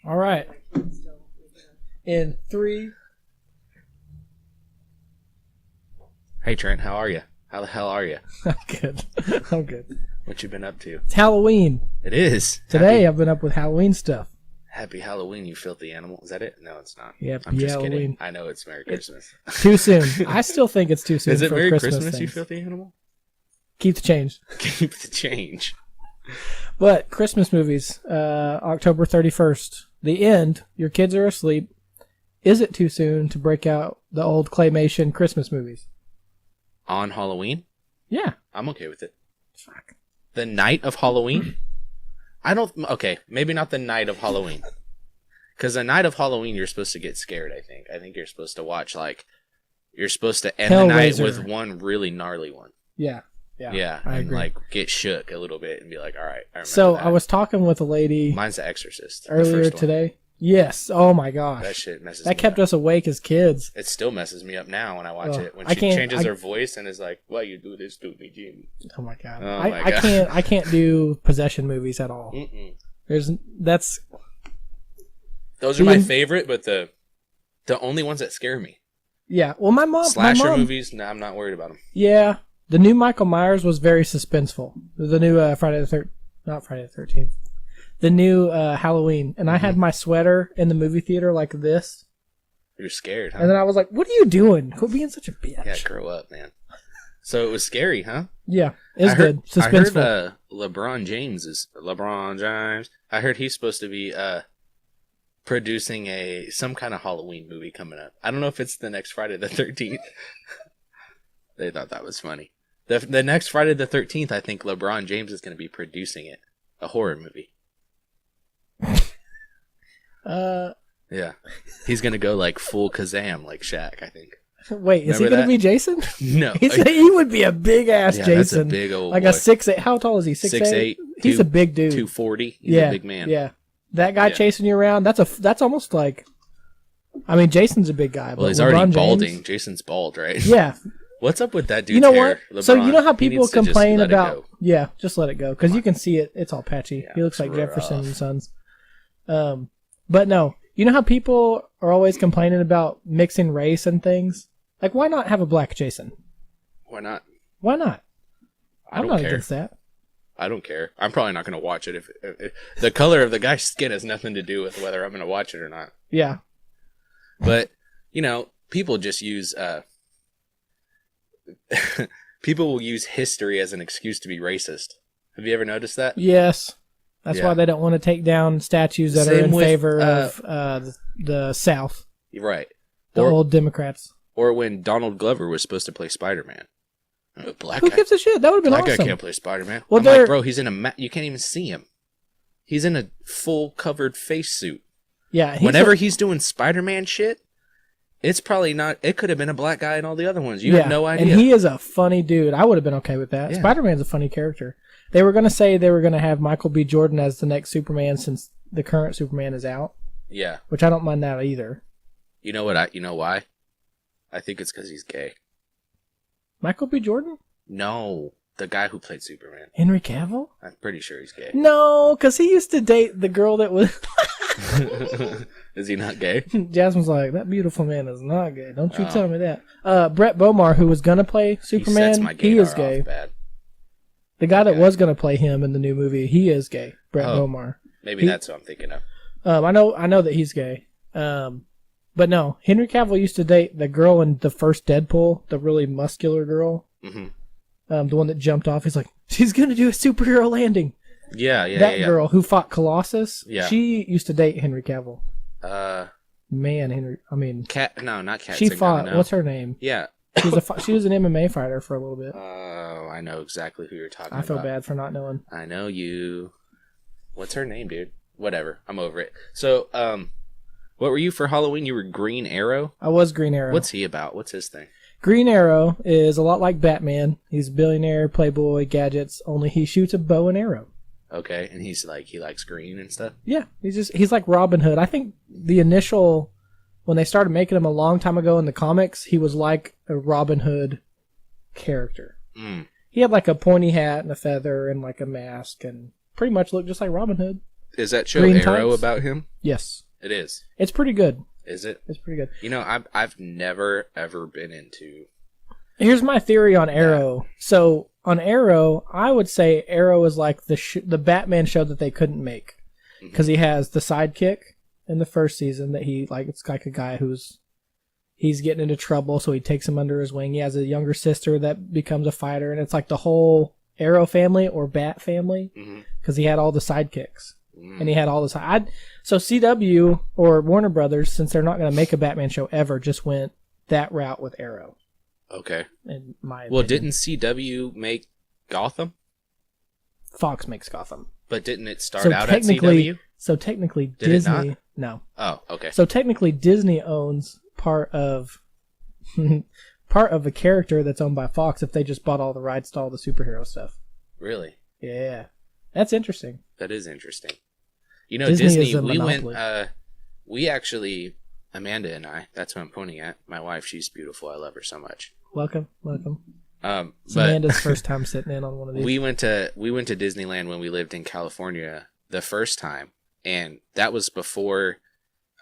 All right. In 3. Hey Trent, how are you? How the hell are you? I'm good. I'm good. What you been up to? It's Halloween. It is. Today I've been up with Halloween stuff. Happy Halloween, you filthy animal. Is that it? No, it's not. Yep, I'm just Halloween. kidding. I know it's Merry Christmas. Too soon. I still think it's too soon Is it for Merry Christmas Christmas, you things. filthy animal? Keep the change. Keep the change. But Christmas movies, October 31st. The end. Your kids are asleep. Is it too soon to break out the old claymation Christmas movies? On Halloween? Yeah. I'm okay with it. Fuck. The night of Halloween? Okay, maybe not the night of Halloween. Because the night of Halloween, you're supposed to get scared, I think. I think you're supposed to watch, you're supposed to end the night with one really gnarly one. Yeah. Yeah, I and agree. get shook a little bit and be like, all right, I remember So that. I was talking with a lady Mine's The Exorcist. the earlier first one. today. Yes. Oh my gosh. That shit messes me That kept up. us awake as kids. It still messes me up now when I watch Oh, it. When I she can't- changes I- her voice and is like, why you do this to me, Jimmy? Oh my god. Oh my I God. I can't do possession movies at all. Mm-mm. That's Those are my favorite, but the only ones that scare me. yeah. Well, my mom. Slasher movies, no, I'm not worried about them. Yeah, the new Michael Myers was very suspenseful. The new not Friday the 13th. The new Halloween, and I had my sweater in the movie theater like this, You're scared, huh? and then I was like, "What are you doing? Quit being such a bitch." Yeah, grow up, man. So it was scary, huh? Yeah, it's good. I Suspenseful. heard LeBron James. I heard he's supposed to be producing some kind of Halloween movie coming up. I don't know if it's the next Friday the 13th. They thought that was funny. The next Friday the 13th, I think LeBron James is going to be producing it, a horror movie. Yeah, he's going to go like full Kazam, like Shaq, I think. Wait, is he Remember going to that? be Jason? No, He would be a big ass yeah, Jason. that's a big old like boy. a 6'8". How tall is he? 6'8". He's a big dude. 240. He's Yeah, a big man. Yeah, that guy chasing you around. That's almost like. I mean, Jason's a big guy. Well, but he's LeBron already James, balding. Jason's bald, right? Yeah. What's up with that dude's You know hair, what? So you know how He people needs to just complain let it about? go. Yeah, just let it go because you can see it. It's all patchy. Yeah, he looks like it's Jefferson rough. and Sons. But no, you know how people are always complaining about mixing race and things. Like, why not have a black Jason? Why not? Why not? I I'm don't not care. against that. I don't care. I'm probably not going to watch it if the color of the guy's skin has nothing to do with whether I'm going to watch it or not. Yeah. But people just use people will use history as an excuse to be racist. Have you ever noticed that? Yes. That's Yeah. why they don't want to take down statues that are Same in with, favor of the South, You're right. the old Democrats. Or when Donald Glover was supposed to play Spider-Man. Black Who guy. gives a shit? That would have been Black awesome. guy can't play Spider-Man. Well, I'm like, bro, he's in you can't even see him. He's in a full covered face suit. Yeah. Whenever he's doing Spider-Man shit, it's probably not. It could have been a black guy in all the other ones. You have no idea. And he is a funny dude. I would have been okay with that. Yeah. Spider-Man's a funny character. They were going to say they were going to have Michael B. Jordan as the next Superman since the current Superman is out, Yeah. which I don't mind that either. You know what? You know why? I think it's because he's gay. Michael B. Jordan? No, the guy who played Superman. Henry Cavill? I'm pretty sure he's gay. No, because he used to date the girl that was... Is he not gay? Jasmine's like, that beautiful man is not gay. Don't you Oh. tell me that. Brett Bomar, who was going to play Superman, He sets my he gaydar is gay. off bad. The guy that Okay. was going to play him in the new movie, he is gay. Brett Oh. Bomar. Maybe that's what I'm thinking of. I know that he's gay. But no, Henry Cavill used to date the girl in the first Deadpool, the really muscular girl. Hmm. The one that jumped off. He's like, she's going to do a superhero landing. Yeah. That girl who fought Colossus, Yeah. she used to date Henry Cavill. Not Cat she Signal, fought, no. what's her name? Yeah. She was an MMA fighter for a little bit. Oh, I know exactly who you're talking about. I feel bad for not knowing. I know you. What's her name, dude? Whatever. I'm over it. So, what were you for Halloween? You were Green Arrow? I was Green Arrow. What's he about? What's his thing? Green Arrow is a lot like Batman. He's a billionaire, playboy, gadgets, only he shoots a bow and arrow. Okay, and he's like, he likes green and stuff? Yeah, he's like Robin Hood. I think the initial, when they started making him a long time ago in the comics, he was like a Robin Hood character. Mm. He had like a pointy hat and a feather and like a mask and pretty much looked just like Robin Hood. Is that show Green Arrow tights? about him? Yes. It is. It's pretty good. Is it? It's pretty good. You know, I've never ever been into. Here's my theory on Arrow. So on Arrow, I would say Arrow is like the Batman show that they couldn't make because he has the sidekick in the first season that it's like a guy he's getting into trouble, so he takes him under his wing. He has a younger sister that becomes a fighter, and it's like the whole Arrow family or Bat family because he had all the sidekicks and he had all the So CW or Warner Brothers, since they're not going to make a Batman show ever, just went that route with Arrow. Okay. In my opinion. Well, didn't CW make Gotham? Fox makes Gotham. But didn't it start out at CW? So technically Did Disney... it not? No. Oh, okay. So technically Disney owns part of a character that's owned by Fox if they just bought all the rights to all the superhero stuff. Really? Yeah. That's interesting. That is interesting. You know, Disney Disney, is a we monopoly. we actually, Amanda and I, that's who I'm pointing at. My wife, she's beautiful. I love her so much. Welcome. It's But Amanda's first time sitting in on one of these. we went to Disneyland when we lived in California the first time, and that was before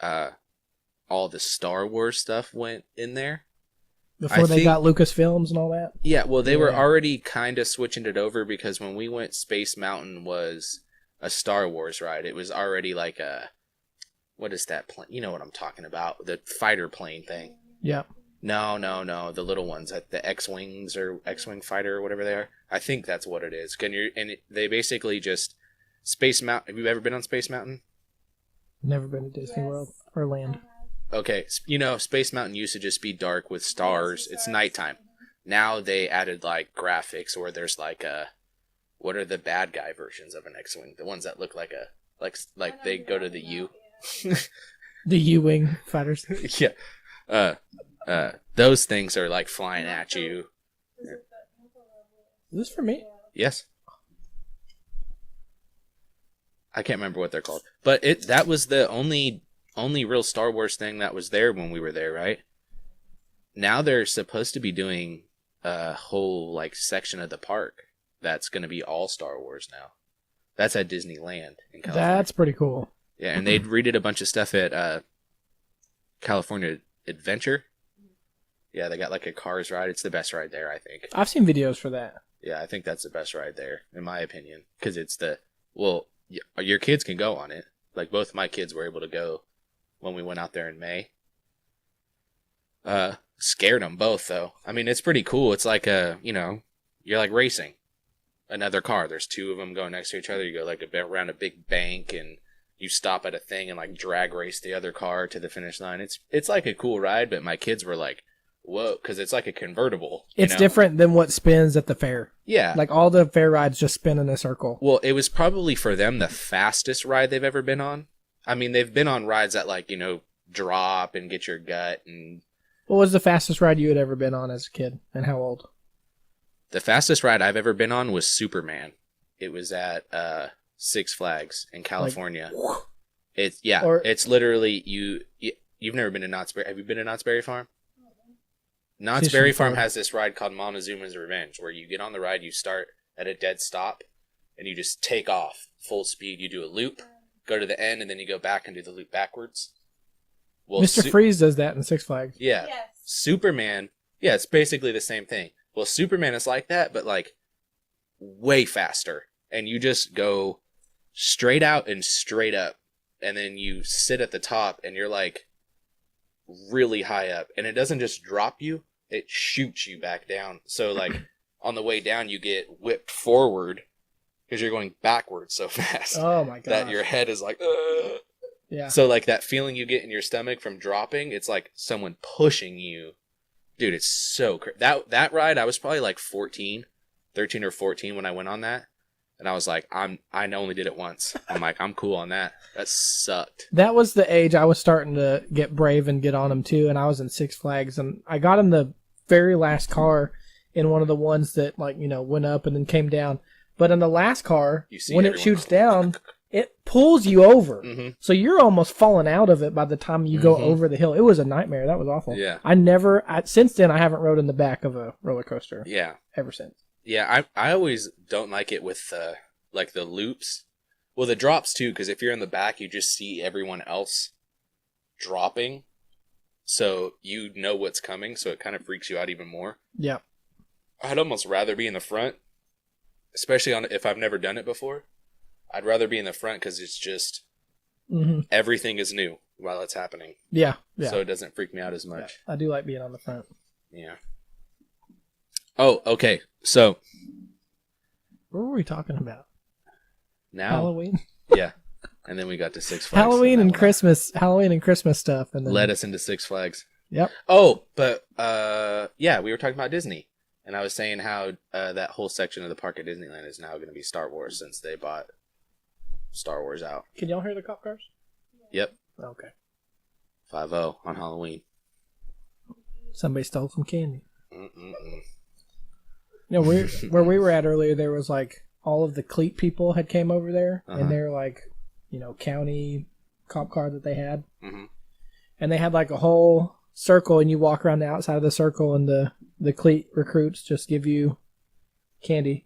all the Star Wars stuff went in there. Before they got Lucasfilms and all that? Yeah, well, they were already kind of switching it over because when we went, Space Mountain was a Star Wars ride. It was already like what is that plane? You know what I'm talking about? The fighter plane thing. Yeah. No. The little ones, the X-Wings or X-Wing fighter or whatever they are. I think that's what it is. They basically just Space Mountain. Have you ever been on Space Mountain? Never been to Disney World or Land. Okay, you know, Space Mountain used to just be dark with stars. It's nighttime. Now they added like graphics where there's like what are the bad guy versions of an X-Wing? The ones that look like like they go to the U. The U-Wing fighters. Yeah. Those things are like flying at you. Is this for me? Yes. I can't remember what they're called. But that was the only real Star Wars thing that was there when we were there, right? Now they're supposed to be doing a whole like section of the park that's going to be all Star Wars now. That's at Disneyland in California. That's pretty cool. Yeah, and they redid a bunch of stuff at California Adventure. Yeah, they got like a Cars ride. It's the best ride there, I think. I've seen videos for that. Yeah, I think that's the best ride there, in my opinion. Because it's your kids can go on it. Like, both my kids were able to go when we went out there in May. Scared them both, though. I mean, it's pretty cool. It's like, you're like racing another car. There's two of them going next to each other. You go like around a big bank, and you stop at a thing and like drag race the other car to the finish line. It's like a cool ride, but my kids were like, whoa, because it's like a convertible. It's different than what spins at the fair. Yeah. Like all the fair rides just spin in a circle. Well, it was probably for them the fastest ride they've ever been on. I mean, they've been on rides that like, drop and get your gut. And what was the fastest ride you had ever been on as a kid, and how old? The fastest ride I've ever been on was Superman. It was at Six Flags in California. It's literally you've never been to Knott's Berry. Have you been to Knott's Berry Farm? Knott's Berry Farm has this ride called Montezuma's Revenge, where you get on the ride, you start at a dead stop, and you just take off full speed. You do a loop, go to the end, and then you go back and do the loop backwards. Well, Mr. Freeze does that in Six Flags. Yeah. Yes. Superman, it's basically the same thing. Well, Superman is like that, but like way faster. And you just go straight out and straight up. And then you sit at the top and you're like really high up. And it doesn't just drop you, it shoots you back down. So like on the way down, you get whipped forward because you're going backwards so fast. Oh my god! That your head is like, ugh. Yeah. So like that feeling you get in your stomach from dropping, it's like someone pushing you. Dude, it's so crazy. That ride, I was probably like 13 or 14 when I went on that. And I was like, I only did it once. I'm like, I'm cool on that. That sucked. That was the age I was starting to get brave and get on them too. And I was in Six Flags, and I got in the very last car in one of the ones that went up and then came down. But in the last car, when it shoots down, it pulls you over. Mm-hmm. So you're almost falling out of it by the time you go over the hill. It was a nightmare. That was awful. Yeah. Since then, I haven't rode in the back of a roller coaster. Yeah. Ever since. Yeah, I always don't like it with like the loops Well, the drops too, because if you're in the back, you just see everyone else dropping, so you know what's coming, so it kind of freaks you out even more. Yeah. I'd almost rather be in the front, especially if I've never done it before. I'd rather be in the front because it's just everything is new while it's happening. Yeah, yeah. So it doesn't freak me out as much. Yeah, I do like being on the front. Yeah. Oh, okay. So. What were we talking about? Now. Halloween. Yeah. And then we got to Six Flags. Halloween and Christmas stuff, and then led us into Six Flags. Yep. Oh, but yeah, we were talking about Disney, and I was saying how that whole section of the park at Disneyland is now going to be Star Wars since they bought Star Wars out. Can y'all hear the cop cars? Yep. Okay. 5-0 on Halloween. Somebody stole some candy. Mm-mm-mm. You know, where we were at earlier, there was like all of the cleat people had came over there, and they're like, you know, county cop car that they had, and they had like a whole circle, and you walk around the outside of the circle, and the cleat recruits just give you candy.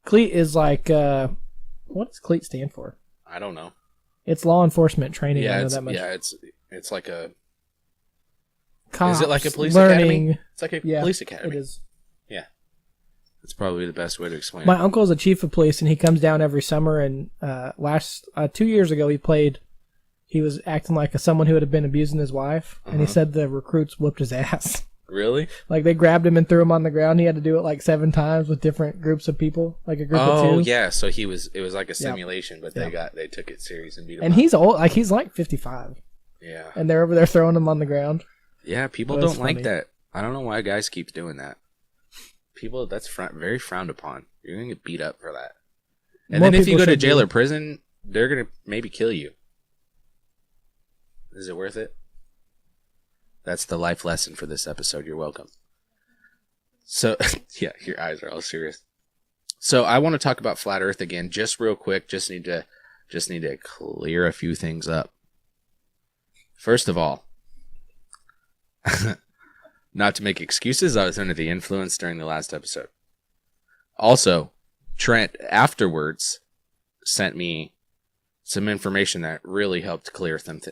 Cleat is like, what does cleat stand for? I don't know. It's law enforcement training. Yeah, I know that much. Yeah, it's like a. Cops, is it like a police learning, academy? It's like a police academy. It is. Yeah, that's probably the best way to explain My it. uncle's a chief of police, and he comes down every summer. And 2 years ago, he was acting like someone who had been abusing his wife, and he said the recruits whooped his ass. Really? Like they grabbed him and threw him on the ground. He had to do it like 7 times with different groups of people, like a group of 2. Oh yeah, so it was like a simulation, but they took it serious and beat him and up. He's old, like he's like 55. Yeah. And they're over there throwing him on the ground. Yeah, people don't like that. I don't know why guys keep doing that. People, that's very frowned upon. You're gonna get beat up for that. And then if you go to jail or prison, they're gonna maybe kill you. Is it worth it? That's the life lesson for this episode. You're welcome. So, yeah, your eyes are all serious. So I want to talk about flat Earth again, just real quick. Just need to clear a few things up. First of all, not to make excuses, I was under the influence during the last episode. Also, Trent afterwards sent me some information that really helped clear things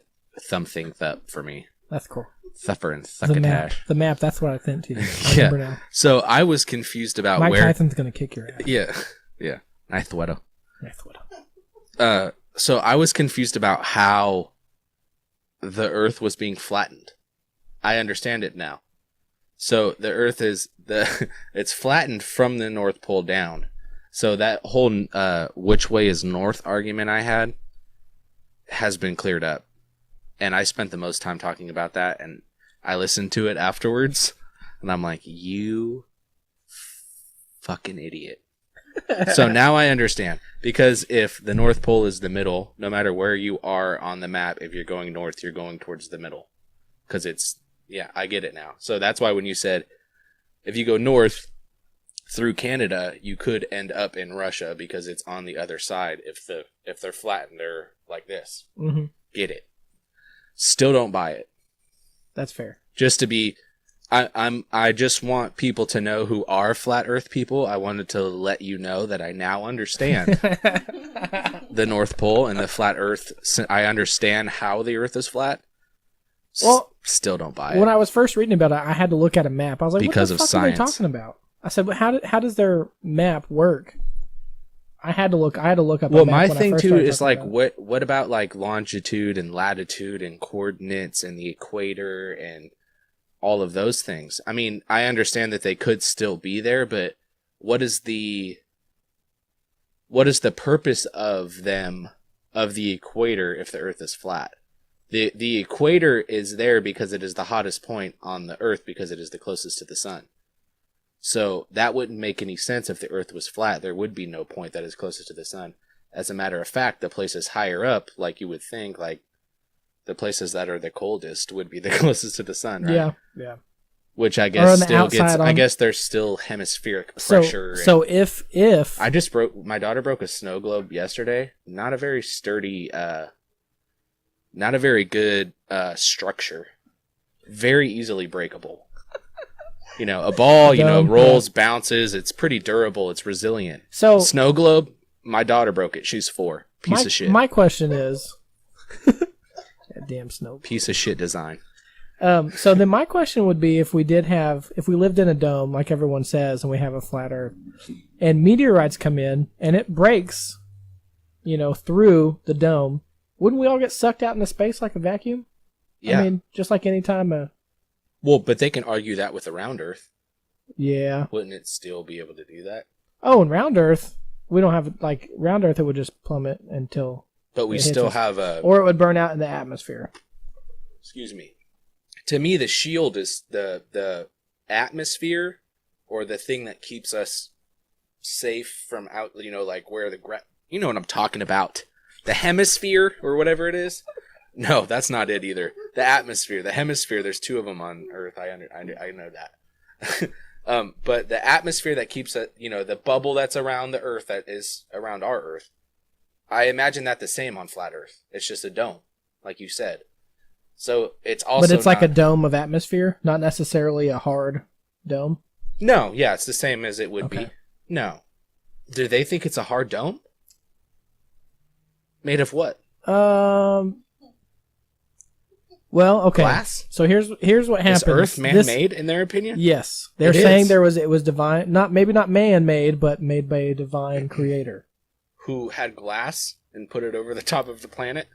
up for me. That's cool. Thuffer and Thuckatash. The map, that's what I sent to you. Yeah. Now. So I was confused about Mike where... Tyson's going to kick your ass. Yeah. Ninth Wedo. So I was confused about how the Earth was being flattened. I understand it now. So the Earth is it's flattened from the North Pole down. So that whole which way is north argument I had has been cleared up. And I spent the most time talking about that, and I listened to it afterwards, and I'm like, you fucking idiot. So now I understand. Because if the North Pole is the middle, no matter where you are on the map, if you're going north, you're going towards the middle. Because I get it now. So that's why when you said, if you go north through Canada, you could end up in Russia because it's on the other side. If they're flattened, they're like this. Mm-hmm. Get it. Still don't buy it. That's fair. Just to be, I just want people to know who are flat Earth people. I wanted to let you know that I now understand the North Pole and the flat Earth. I understand how the Earth is flat. Well, still don't buy it. When I was first reading about it, I had to look at a map. I was like, because what the of fuck are they science. talking about? I said, well, how does their map work? I had to look up. Well, my thing too is like, what about like longitude and latitude and coordinates and the equator and all of those things? I mean, I understand that they could still be there, but what is the purpose of the equator if the Earth is flat? The equator is there because it is the hottest point on the Earth because it is the closest to the sun. So that wouldn't make any sense if the Earth was flat. There would be no point that is closest to the sun. As a matter of fact, the places higher up, like you would think, like the places that are the coldest would be the closest to the sun, right? Yeah. Which I guess I guess there's still hemispheric pressure. So if my daughter broke a snow globe yesterday. Not a very sturdy, not a very good structure. Very easily breakable. You know, a ball, rolls, bounces. It's pretty durable. It's resilient. So snow globe, my daughter broke it. She's 4. Piece of shit. My question is, damn Snoke. Piece of shit design. So then my question would be, if we lived in a dome, like everyone says, and we have a flat Earth, and meteorites come in, and it breaks, through the dome, wouldn't we all get sucked out into space like a vacuum? Yeah. I mean, just like any time Well, but they can argue that with the round Earth. Yeah. Wouldn't it still be able to do that? Oh, and round Earth, we don't have, round Earth, it would just plummet until... But we still have a... Or it would burn out in the atmosphere. Excuse me. To me, the shield is the atmosphere, or the thing that keeps us safe from out, where you know what I'm talking about. The hemisphere, or whatever it is. No, that's not it either. The atmosphere, the hemisphere, there's two of them on Earth. I know that. But the atmosphere that keeps it, the bubble that's around the Earth, that is around our Earth, I imagine that the same on flat Earth. It's just a dome, like you said. So it's also... But it's like a dome of atmosphere, not necessarily a hard dome? No, yeah, it's the same as it would Okay. be. No. Do they think it's a hard dome? Made of what? Well, okay. Glass? So here's what happens. Is Earth man-made, in their opinion? Yes. They're It saying is. it was divine, maybe not man-made, but made by a divine creator. Who had glass and put it over the top of the planet?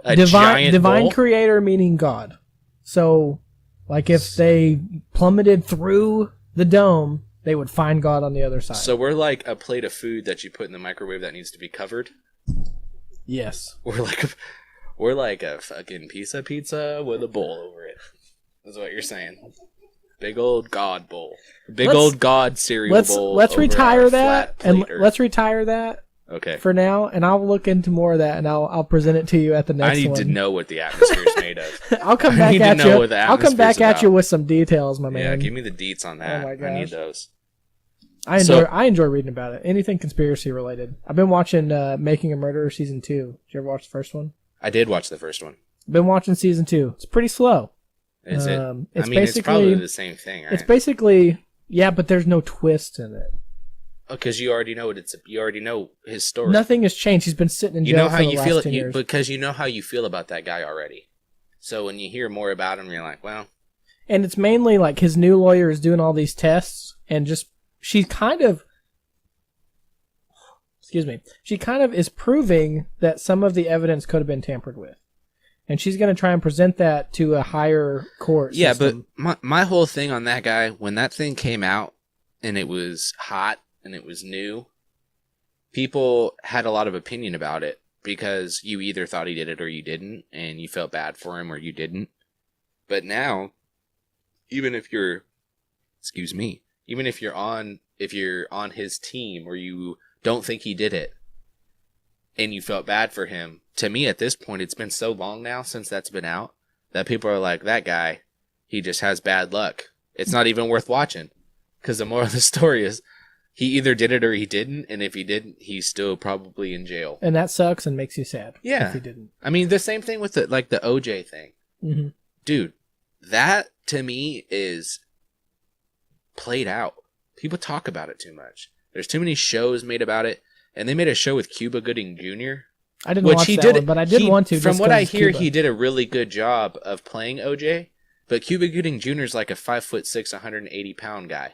A Divine giant bowl? creator meaning God. So, if they plummeted through the dome, they would find God on the other side. So we're like a plate of food that you put in the microwave that needs to be covered? Yes. We're like a fucking piece of pizza with a bowl over it. That's what you're saying. Big old God bowl. Old God cereal bowl. Let's over retire our that, flat and plate. let's retire that Okay. for now, and I'll look into more of that, and I'll present it to you at the next I need one. to know what the atmosphere is made of. I'll come I back need to at know you. what the I'll come back atmosphere's at you about. with some details, my man. Yeah, give me the deets on that. Oh my I need gosh. those. I enjoy reading about it. Anything conspiracy related. I've been watching Making a Murderer season 2. Did you ever watch the first one? I did watch the first one. Been watching season 2. It's pretty slow. Is it? It's it's probably the same thing, right? It's basically but there's no twist in it. Because you already know you already know his story. Nothing has changed. He's been sitting in jail You know how for the you last feel 10 years. because you know how you feel about that guy already. So when you hear more about him, you're like, well, And it's mainly his new lawyer is doing all these tests, and she kind of is proving that some of the evidence could have been tampered with. And she's going to try and present that to a higher court system. but my whole thing on that guy, when that thing came out and it was hot and it was new, people had a lot of opinion about it because you either thought he did it or you didn't, and you felt bad for him or you didn't. But now, even if you're on his team or you don't think he did it and you felt bad for him, to me at this point, it's been so long now since that's been out that people are like, that guy, he just has bad luck. It's not even worth watching, because the moral of the story is he either did it or he didn't, and if he didn't, he's still probably in jail. And that sucks and makes you sad. Yeah. If he didn't. I mean, the same thing with the OJ thing. Mm-hmm. Dude, that to me is played out. People talk about it too much. There's too many shows made about it, and they made a show with Cuba Gooding Jr. I didn't watch that one, but I did want to. From just what 'cause I it's hear, Cuba. he did a really good job of playing OJ, but Cuba Gooding Jr. is like a 5'6", 180-pound guy.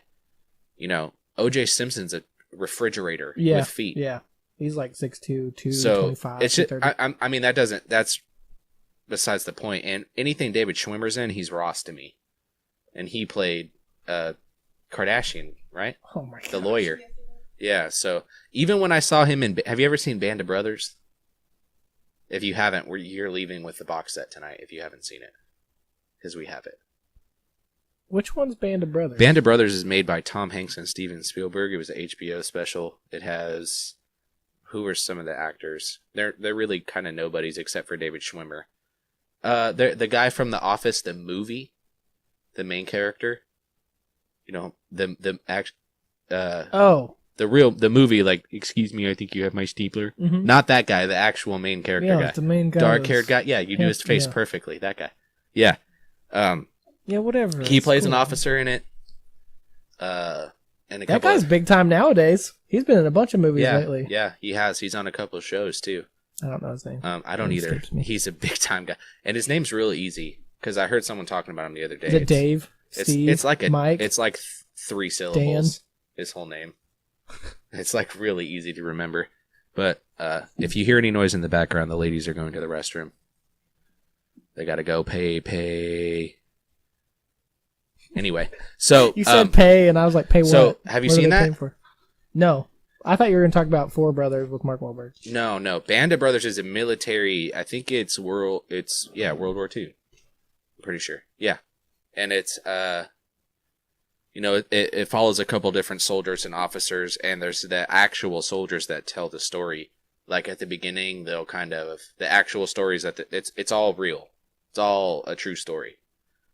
OJ Simpson's a refrigerator with feet. Yeah, he's like 6'2", 225. So it's just, 230. I mean, that's besides the point. And anything David Schwimmer's in, he's Ross to me. And he played Kardashian, right? Oh my god, the lawyer. Yeah. So even when I saw him have you ever seen Band of Brothers? If you haven't, you're leaving with the box set tonight. If you haven't seen it, because we have it. Which one's Band of Brothers? Band of Brothers is made by Tom Hanks and Steven Spielberg. It was an HBO special. It has, who are some of the actors? They're really kind of nobodies except for David Schwimmer. The guy from The Office, the movie, the main character. The movie, like, excuse me, I think you have my stapler. Mm-hmm. Not that guy, the actual main character guy. The main guy. Dark-haired guy. Yeah, you do his face perfectly. That guy. Yeah. Yeah, whatever. He plays cool. an officer in it. That guy's big time nowadays. He's been in a bunch of movies lately. Yeah, he has. He's on a couple of shows too. I don't know his name. I don't either. He's a big time guy, and his name's really easy because I heard someone talking about him the other day. Is it Dave? Steve? It's like Mike? It's like 3 syllables. Dan? His whole name. It's like really easy to remember. But if you hear any noise in the background, the ladies are going to the restroom. They got to go pay. Anyway, so you said pay, and I was like, pay what? So have you seen that? No, I thought you were going to talk about Four Brothers with Mark Wahlberg. No. Band of Brothers is a military. I think it's World War II. I'm pretty sure. Yeah, and it's it follows a couple different soldiers and officers, and there's the actual soldiers that tell the story. Like at the beginning, they'll kind of the actual stories that it's all real. It's all a true story.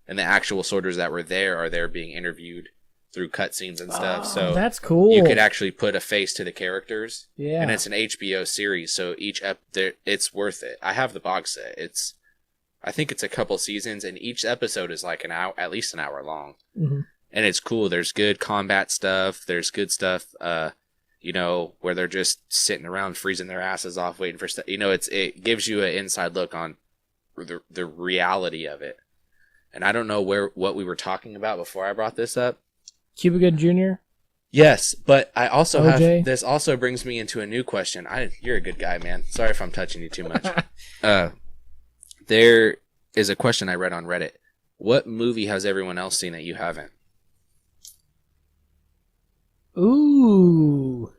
And the actual soldiers that were there are there being interviewed through cutscenes and stuff. So that's cool. You could actually put a face to the characters. Yeah. And it's an HBO series, so it's worth it. I have the box set. I think it's a couple seasons, and each episode is like at least an hour long. Mm-hmm. And it's cool. There's good combat stuff. There's good stuff, where they're just sitting around freezing their asses off waiting for stuff. It gives you an inside look on the reality of it. And I don't know what we were talking about before I brought this up. Cuba Gooding Jr.? Yes, but I also OJ? have... This also brings me into a new question. You're a good guy, man. Sorry if I'm touching you too much. There is a question I read on Reddit. What movie has everyone else seen that you haven't? Ooh.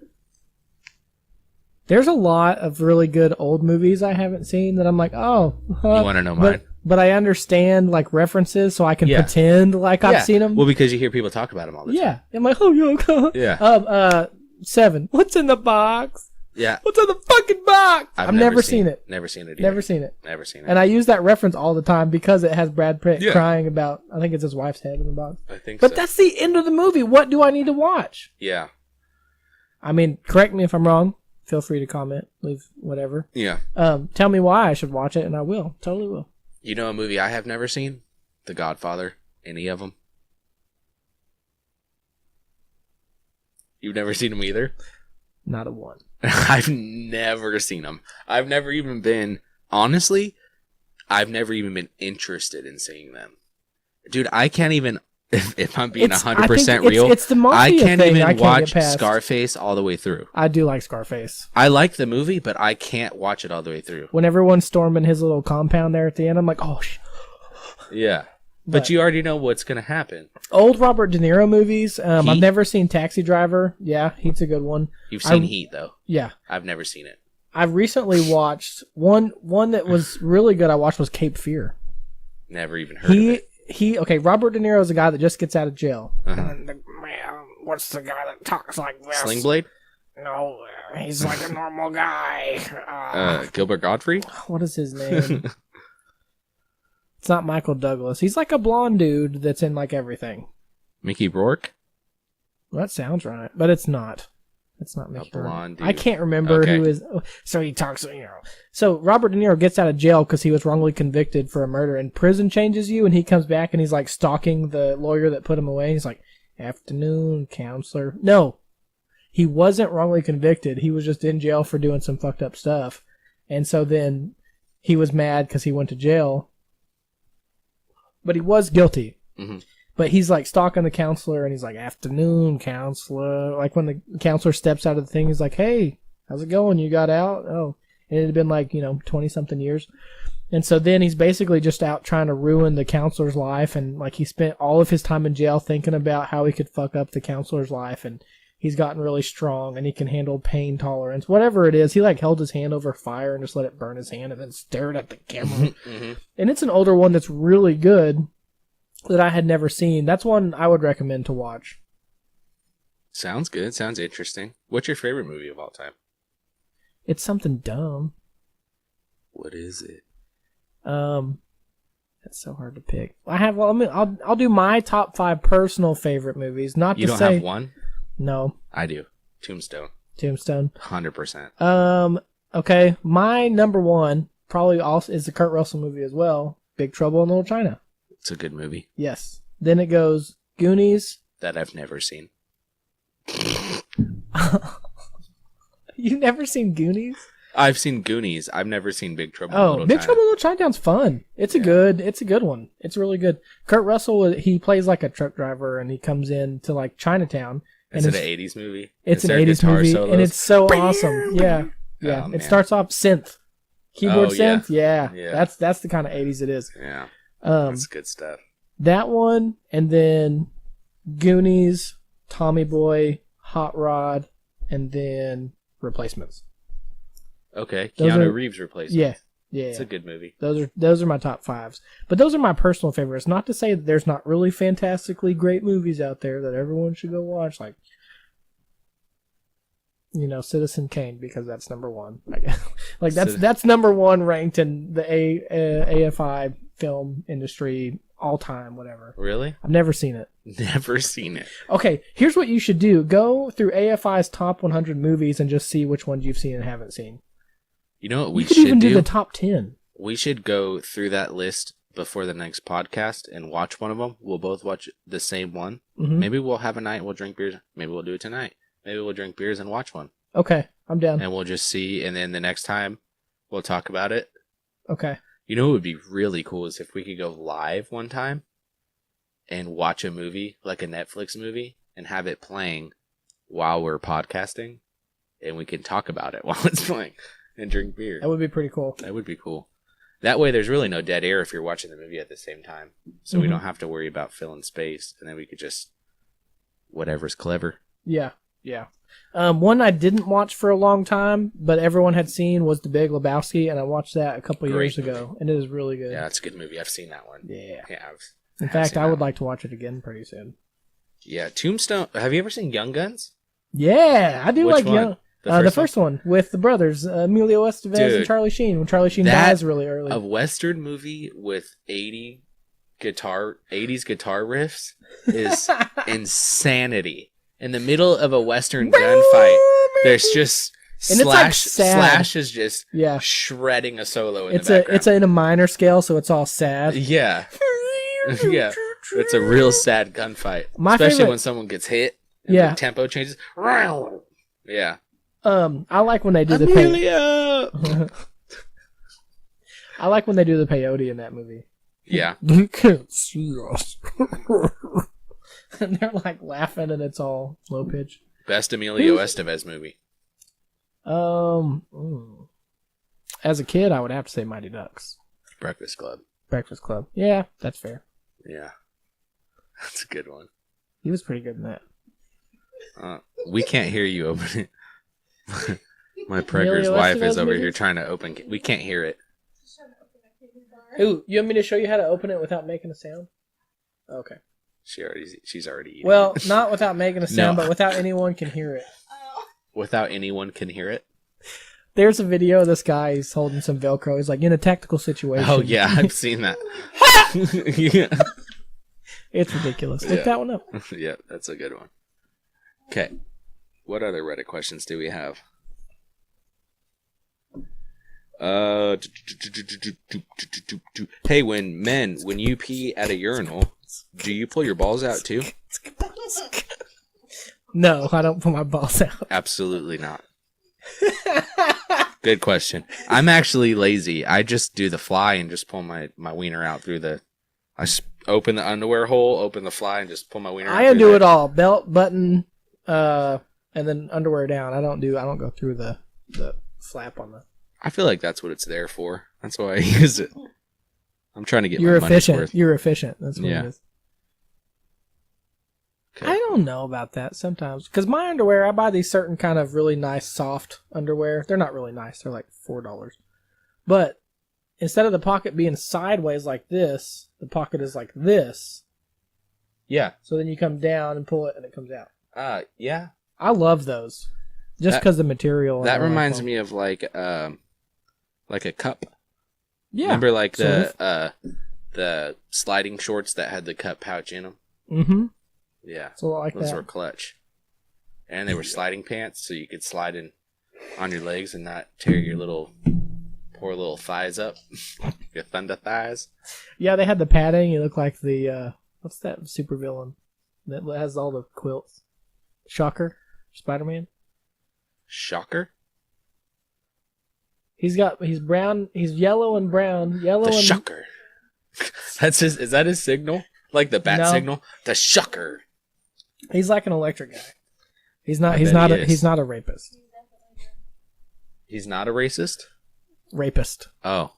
There's a lot of really good old movies I haven't seen that I'm like, oh. You want to know mine? But I understand like references, so I can pretend like I've seen them. Well, because you hear people talk about them all the time. Yeah. I'm like, oh, yeah. Yeah. 7. What's in the box? Yeah. What's in the fucking box? I've never seen it. Never seen it either. Never seen it. Never seen it. And I use that reference all the time because it has Brad Pitt crying about, I think it's his wife's head in the box. I think But that's the end of the movie. What do I need to watch? Yeah. I mean, correct me if I'm wrong. Feel free to comment, leave whatever. Yeah. Tell me why I should watch it, and I will. Totally will. You know a movie I have never seen? The Godfather. Any of them? You've never seen them either? Not a one. I've never seen them. I've never even been... Honestly, I've never even been interested in seeing them. Dude, I can't even... If I'm being 100% real, it's the mafia I can't thing even I can't watch get past. Scarface all the way through. I do like Scarface. I like the movie, but I can't watch it all the way through. When everyone's storming his little compound there at the end, I'm like, oh, yeah. But you already know what's going to happen. Old Robert De Niro movies. I've never seen Taxi Driver. Yeah, Heat's a good one. You've seen Heat, though. Yeah. I've never seen it. I've recently watched one that was really good I watched was Cape Fear. Never even heard of it. Robert De Niro is a guy that just gets out of jail. Uh-huh. What's the guy that talks like this? Sling Blade? No, he's like a normal guy. Gilbert Godfrey? What is his name? It's not Michael Douglas. He's like a blonde dude that's in like everything. Mickey Rourke? Well, that sounds right, but it's not. It's not Mickey Rourke. Blonde dude. I can't remember who is. So he talks, So Robert De Niro gets out of jail because he was wrongly convicted for a murder, and prison changes you, and he comes back and he's like stalking the lawyer that put him away. He's like, afternoon, counselor. No, he wasn't wrongly convicted. He was just in jail for doing some fucked up stuff. And so then he was mad because he went to jail. But he was guilty. Mm-hmm. But he's like stalking the counselor, and he's like, afternoon, counselor. Like when the counselor steps out of the thing, he's like, hey, how's it going? You got out? Oh. And it had been like, 20-something years. And so then he's basically just out trying to ruin the counselor's life. And like he spent all of his time in jail thinking about how he could fuck up the counselor's life. And he's gotten really strong, and he can handle pain tolerance. Whatever it is, he like held his hand over fire and just let it burn his hand and then stared at the camera. Mm-hmm. And it's an older one that's really good that I had never seen. That's one I would recommend to watch. Sounds good. Sounds interesting. What's your favorite movie of all time? It's something dumb. What is it? That's so hard to pick. I'll do my top 5 personal favorite movies. Not you to don't say have one. No, I do. Tombstone. 100%. Okay. My number 1 probably also is the Kurt Russell movie as well. Big Trouble in Little China. It's a good movie. Yes. Then it goes Goonies. That I've never seen. You've never seen Goonies? I've seen Goonies. I've never seen Big Trouble in Oh, Little Big China. Trouble in Little Chinatown's fun. It's a good one. It's really good. Kurt Russell, he plays like a truck driver, and he comes in to like Chinatown. Is it an 80s movie? It's Is an there 80s guitar movie, solos? and it's so awesome. Yeah. Yeah. Oh, It man. starts off synth. Keyboard Oh, yeah. synth. Yeah. Yeah. That's the kind of 80s it is. Yeah, Um, that's good stuff. that one, and then Goonies, Tommy Boy, Hot Rod, and then Replacements. Okay, those Keanu are- Reeves replacement. Yeah. Yeah. It's a good movie. Those are my top fives. But those are my personal favorites. Not to say that there's not really fantastically great movies out there that everyone should go watch, like Citizen Kane, because that's number one. Like that's number one ranked in the AFI film industry all time, whatever. Really? I've never seen it. Never seen it. Okay, here's what you should do. Go through AFI's top 100 movies and just see which ones you've seen and haven't seen. You know what we You could should even do do? the top 10. We should go through that list before the next podcast and watch one of them. We'll both watch the same one. Mm-hmm. Maybe we'll have a night. We'll drink beers. Maybe we'll do it tonight. Maybe we'll drink beers and watch one. Okay, I'm down. And we'll just see. And then the next time we'll talk about it. Okay. You know what would be really cool is if we could go live one time and watch a movie, like a Netflix movie, and have it playing while we're podcasting. And we can talk about it while it's playing and drink beer. That would be pretty cool. That would be cool. That way there's really no dead air if you're watching the movie at the same time. So we Mhm. don't have to worry about filling space. And then we could just, whatever's clever. Yeah, yeah. One I didn't watch for a long time, but everyone had seen, was The Big Lebowski, and I watched that a couple Great years ago, and it is really good. Yeah, it's a good movie. I've seen that one. Yeah. Yeah, In fact, I would like to watch it again pretty soon. Yeah, Tombstone. Have you ever seen Young Guns? Yeah, I do Which like one? Young. The first one with the brothers, Emilio Estevez and Dude, Charlie Sheen. When Charlie Sheen that- dies really early. A Western movie with 80s guitar riffs is insanity. In the middle of a Western gunfight, there's just And it's, like, Slash. sad. Slash is just Yeah, shredding a solo in it's the background. it's in a minor scale, so it's all sad. Yeah. Yeah. It's a real sad gunfight. My Especially favorite- when someone gets hit and Yeah. the tempo changes. Yeah. I like when they do the Amelia! I like when they do the peyote in that movie. Yeah. You can't see us. And they're like laughing, and it's all low pitch. Best Emilio Estevez movie. As a kid, I would have to say Mighty Ducks. Breakfast Club. Breakfast Club. Yeah, that's fair. Yeah. That's a good one. He was pretty good in that. We can't hear you open it. My pregger's Emilio wife Estevez is over movie? here trying to open. We can't hear it. Ooh, you want me to show you how to open it without making a sound? Okay. She's already eating. Well, not without making a sound, No. but without anyone can hear it. Without anyone can hear it. There's a video of this guy, he's holding some Velcro. He's like in a tactical situation. Oh yeah, I've seen that. Yeah. It's ridiculous. Yeah. Look that one up. Yeah, that's a good one. Okay. What other Reddit questions do we have? Hey, when you pee at a urinal, do you pull your balls out too? No, I don't pull my balls out. Absolutely not. Good question. I'm actually lazy. I just do the fly and just pull my wiener out through the... open the underwear hole, open the fly, and just pull my wiener out. I undo it all. Belt, button, and then underwear down. I don't go through the flap on the... I feel like that's what it's there for. That's why I use it. I'm trying to get You're my money's efficient. worth. You're efficient. That's what Yeah. it is. Okay. I don't know about that sometimes. Because my underwear, I buy these certain kind of really nice soft underwear. They're not really nice. They're like $4. But instead of the pocket being sideways like this, the pocket is like this. Yeah. So then you come down and pull it and it comes out. Yeah. I love those. Just That- because the material. That reminds me of like a cup. Yeah. Remember like sort the sliding shorts that had the cup pouch in them? Mm-hmm. Yeah. It's a lot like Those that. were clutch. And they were sliding pants, so you could slide in on your legs and not tear your poor little thighs up. Your thunder thighs. Yeah, they had the padding. You look like the what's that supervillain that has all the quilts? Shocker, Spider-Man. Shocker? He's brown. He's yellow and brown. The shucker. Is that his signal? Like the bat signal? The shucker. He's like an electric guy. He's not a rapist. He's not a racist? Rapist. Oh.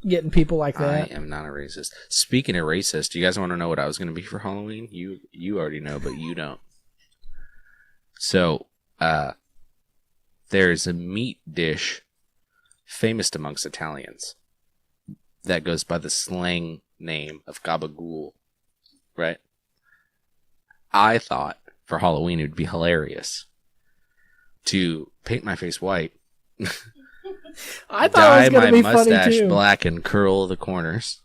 Getting people like that. I am not a racist. Speaking of racist, you guys want to know what I was going to be for Halloween? You already know, but you don't. So, there's a meat dish famous amongst Italians that goes by the slang name of gabagool, right? I thought for Halloween it would be hilarious to paint my face white, I thought it was dye my mustache funny too. black and curl the corners,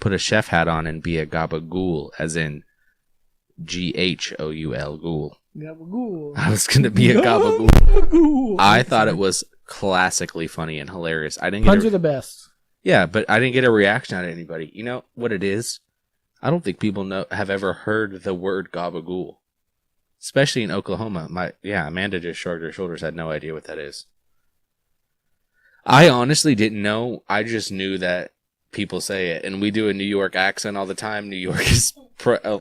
put a chef hat on and be a gabagool, as in Ghoul ghoul. Gabagool. I was gonna be a gabagool. Gabagool. I thought it was classically funny and hilarious. I didn't Puns are the best. Yeah, but I didn't get a reaction out of anybody. You know what it is? I don't think people have ever heard the word gabagool, especially in Oklahoma. Amanda just shrugged her shoulders. Had no idea what that is. I honestly didn't know. I just knew that people say it, and we do a New York accent all the time. New York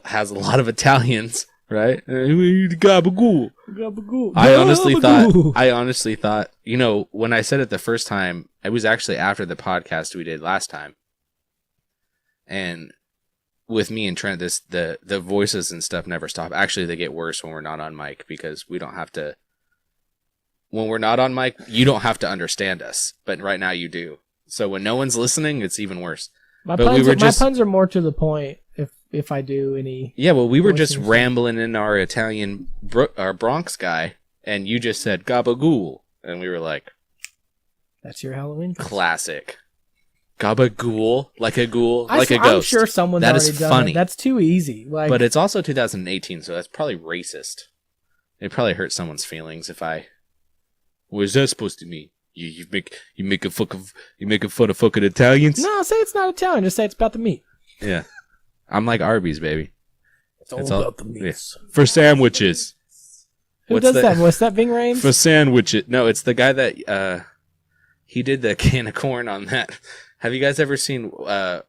has a lot of Italians, right? Gabagool. Gabagool. I honestly thought, you know, when I said it the first time, it was actually after the podcast we did last time. And with me and Trent, the voices and stuff never stop. Actually, they get worse when we're not on mic, because we don't have to. When we're not on mic, you don't have to understand us, but right now you do. So when no one's listening, it's even worse. My puns are more to the point. If I do any. Yeah, well, we were just rambling in our Italian, our Bronx guy, and you just said gabagool, and we were like, "That's your Halloween classic." Gabagool, like a ghoul, like a ghost. I'm sure someone's already done funny. It. That's too easy. But it's also 2018, so that's probably racist. It probably hurt someone's feelings if I. What is that supposed to mean? You making fun of fucking Italians? No, say it's not Italian. Just say it's about the meat. Yeah, I'm like Arby's, baby. It's all about the meats. Yeah. For sandwiches. Who does that? What's that, Ving Rhames? For sandwiches. No, it's the guy that he did the can of corn on that. Have you guys ever seen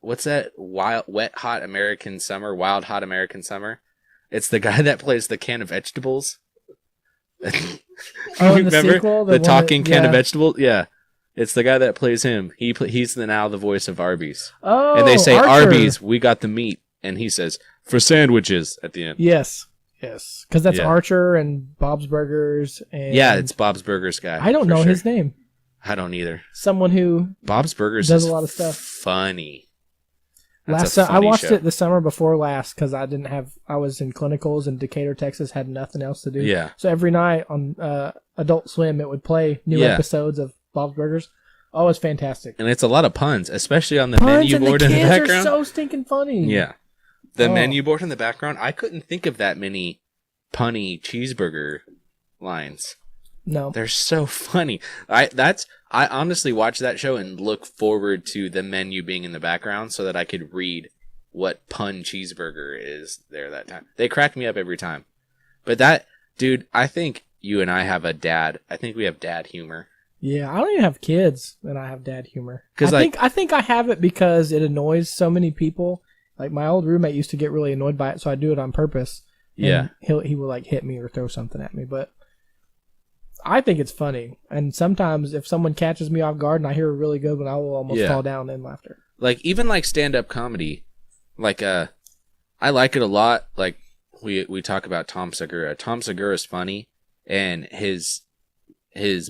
what's that? Wild Hot American Summer? It's the guy that plays the can of vegetables. Remember the sequel, the talking can of vegetables? Yeah, it's the guy that plays him. He's now the voice of Arby's. Oh, and they say Archer. Arby's, we got the meat, and he says for sandwiches at the end. Yes, because that's Archer and Bob's Burgers. And it's Bob's Burgers guy. I don't know his name. I don't either. Someone who Bob's Burgers does a lot of stuff. Funny. I watched it the summer before last because I was in clinicals in Decatur, Texas, had nothing else to do. Yeah. So every night on Adult Swim, it would play new episodes of Bob's Burgers. Oh, it's fantastic. And it's a lot of puns, especially on the menu board in the background. Puns are so stinking funny. Yeah. The menu board in the background, I couldn't think of that many punny cheeseburger lines. No. They're so funny. I honestly watch that show and look forward to the menu being in the background so that I could read what pun cheeseburger is there that time. They crack me up every time. But that, dude, I think you and I have I think we have dad humor. Yeah, I don't even have kids and I have dad humor. I think I have it because it annoys so many people. Like my old roommate used to get really annoyed by it, so I do it on purpose. And he will like hit me or throw something at me, but I think it's funny, and sometimes if someone catches me off guard and I hear a really good one, I will almost fall down in laughter. Like even like stand-up comedy, like I like it a lot. Like we talk about Tom Segura. Tom Segura is funny, and his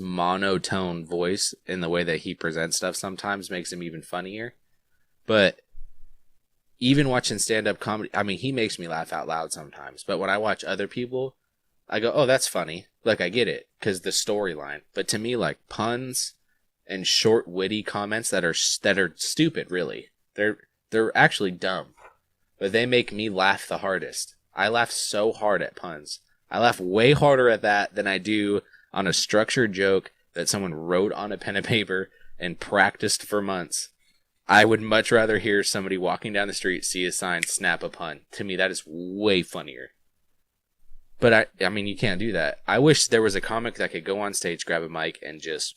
monotone voice in the way that he presents stuff sometimes makes him even funnier. But even watching stand-up comedy, I mean, he makes me laugh out loud sometimes. But when I watch other people, I go, oh, that's funny. Like, I get it, because the storyline. But to me, like, puns and short, witty comments that are stupid, really. They're actually dumb. But they make me laugh the hardest. I laugh so hard at puns. I laugh way harder at that than I do on a structured joke that someone wrote on a pen and paper and practiced for months. I would much rather hear somebody walking down the street, see a sign, snap a pun. To me, that is way funnier. But I mean, you can't do that. I wish there was a comic that could go on stage, grab a mic, and just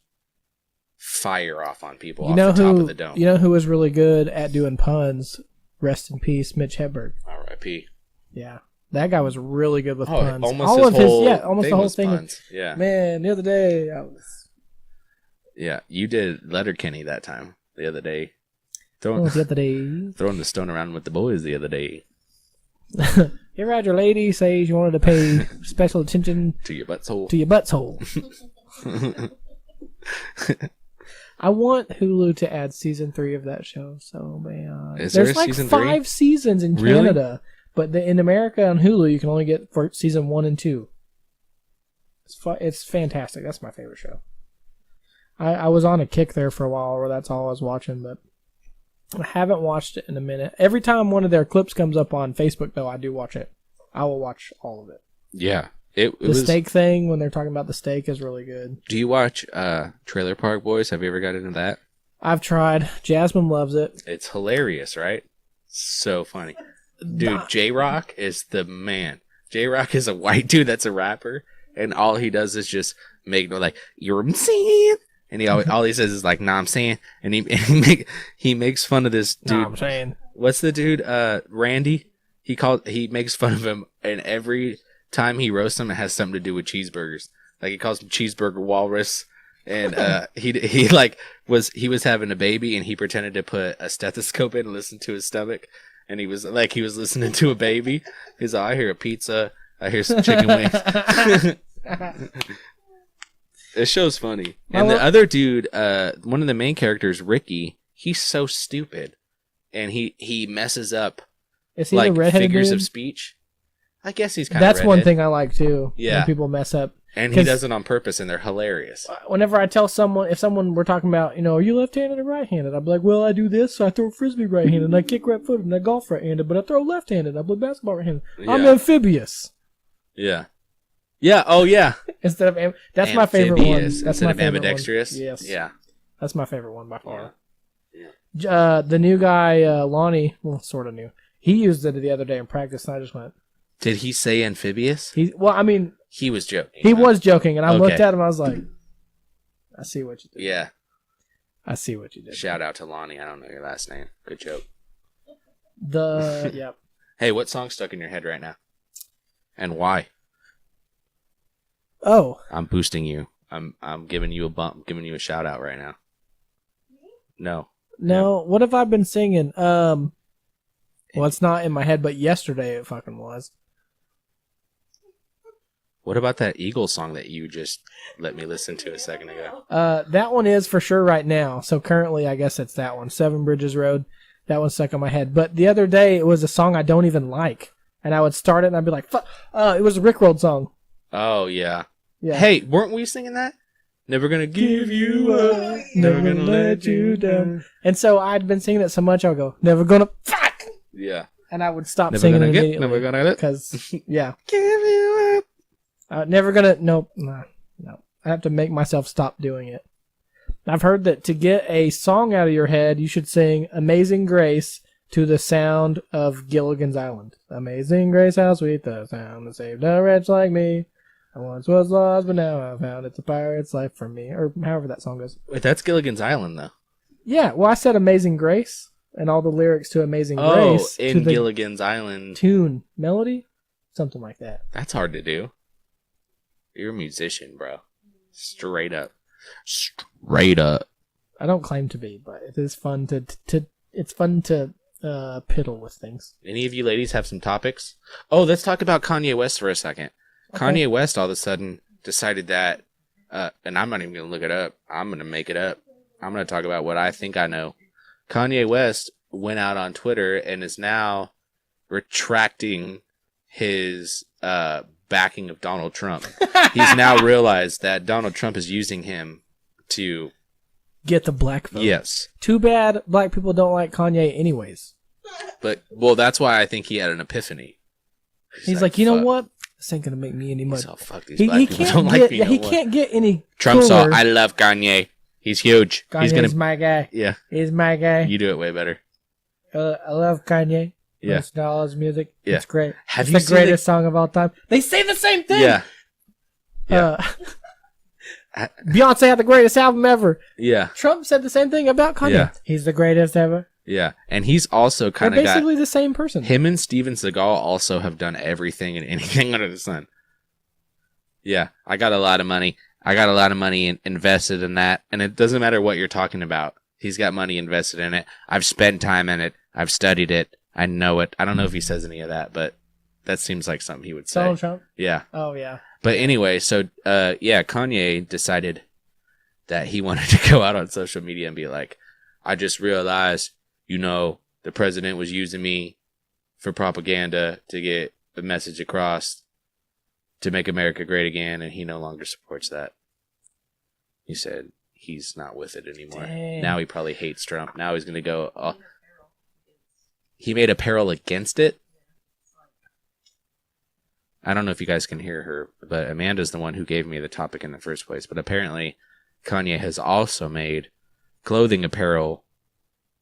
fire off on people You off know the top who? of the dome. You know who was really good at doing puns? Rest in peace, Mitch Hedberg. R.I.P. Yeah, that guy was really good with puns. Almost All his of whole his, almost the whole was thing. puns. Yeah, Man, the other day I was. yeah. You did Letterkenny that time. The other day, The other day. throwing the stone around with the boys the other day. You ever had your lady say you wanted to pay special attention To your butthole. to your butthole? I want Hulu to add season 3 of that show so bad. Is There's there a like season 5 seasons in Really? Canada, but in America on Hulu you can only get for season 1 and 2. It's fantastic. That's my favorite show. I was on a kick there for a while where that's all I was watching, but I haven't watched it in a minute. Every time one of their clips comes up on Facebook, though, I do watch it. I will watch all of it. Yeah. The steak thing, when they're talking about the steak, is really good. Do you watch Trailer Park Boys? Have you ever got into that? I've tried. Jasmine loves it. It's hilarious, right? So funny. Dude, J-Rock is the man. J-Rock is a white dude that's a rapper, and all he does is just make, like, you're saying, and all he says is, like, nah, I'm saying, and he makes fun of this dude. Nah, I'm saying. What's the dude, Randy? He makes fun of him, and every time he roasts him, it has something to do with cheeseburgers. Like, he calls him Cheeseburger Walrus, and he was having a baby, and he pretended to put a stethoscope in and listen to his stomach, and he was listening to a baby. He's like, I hear a pizza, I hear some chicken wings. This show's funny. And the other dude, one of the main characters, Ricky, he's so stupid, and he messes up Is he like the redheaded figures dude? of speech. I guess he's kind of That's one thing I like too. Yeah. When people mess up. And he does it on purpose, and they're hilarious. Whenever I tell someone, if someone we're talking about, are you left-handed or right-handed? I'd be like, well, I do this, so I throw frisbee right-handed, and I kick right-footed, and I golf right-handed, but I throw left-handed, I play basketball right-handed. I'm amphibious. Yeah. Yeah. Oh, yeah. Instead of that's my favorite one. That's Instead my of favorite ambidextrous. one. Yes. Yeah. That's my favorite one by far. Yeah. The new guy, Lonnie, well, sort of new. He used it the other day in practice, and I just went. Did he say amphibious? He was joking. He was joking, and I looked at him. I was like, I see what you did. Yeah. I see what you did. Shout out to Lonnie. I don't know your last name. Good joke. Yep. Hey, what song's stuck in your head right now? And why? Oh. I'm boosting you. I'm giving you a bump, giving you a shout out right now. No. What have I been singing? Well, it's not in my head, but yesterday it fucking was. What about that Eagles song that you just let me listen to a second ago? That one is for sure right now. So currently, I guess it's that one, Seven Bridges Road. That one's stuck in my head. But the other day, it was a song I don't even like, and I would start it and I'd be like, "Fuck!" It was a Rickrolled song. Oh yeah. Yeah. Hey, weren't we singing that? Never gonna give you up, never gonna let you down. And so I'd been singing it so much, I would go, "Never gonna fuck." Yeah. And I would stop Never singing gonna it get, immediately. never gonna get. Because yeah. Give you up. Never gonna. Nope. No. I have to make myself stop doing it. I've heard that to get a song out of your head, you should sing "Amazing Grace" to the sound of Gilligan's Island. Amazing Grace, how sweet the sound that saved a wretch like me. I once was lost, but now I've found it's a pirate's life for me. Or however that song goes. Wait, that's Gilligan's Island, though. Yeah, well, I said "Amazing Grace" and all the lyrics to "Amazing Grace." Oh, in Gilligan's Island. Tune, melody, something like that. That's hard to do. You're a musician, bro. Straight up. Straight up. I don't claim to be, but it is fun to piddle with things. Any of you ladies have some topics? Oh, let's talk about Kanye West for a second. Okay. Kanye West all of a sudden decided that, and I'm not even going to look it up. I'm going to make it up. I'm going to talk about what I think I know. Kanye West went out on Twitter and is now retracting his backing of Donald Trump. He's now realized that Donald Trump is using him to get the black vote. Yes. Too bad black people don't like Kanye anyways. But, well, that's why I think he had an epiphany. He's like, you know what? This ain't going to make me any money. So fuck these black people don't like me. Yeah, he can't get any Trump saw, I love Kanye. He's huge. Kanye's my guy. Yeah. He's my guy. You do it way better. I love Kanye. Yeah. Listen to all his music. Yeah. It's great. Have it's the greatest song of all time. They say the same thing. Yeah. Beyonce had the greatest album ever. Yeah. Trump said the same thing about Kanye. Yeah. He's the greatest ever. Yeah. And he's also kind of basically the same person. Him and Steven Seagal also have done everything and anything under the sun. Yeah. I got a lot of money. Invested in that. And it doesn't matter what you're talking about. He's got money invested in it. I've spent time in it. I've studied it. I know it. I don't know if he says any of that, but that seems like something he would say. Donald Trump? Yeah. Oh, yeah. But anyway, so, Kanye decided that he wanted to go out on social media and be like, I just realized, the president was using me for propaganda to get the message across to make America great again, and he no longer supports that. He said he's not with it anymore. Dang. Now he probably hates Trump. Now he's going to go, he made apparel against it? I don't know if you guys can hear her, but Amanda's the one who gave me the topic in the first place. But apparently, Kanye has also made clothing apparel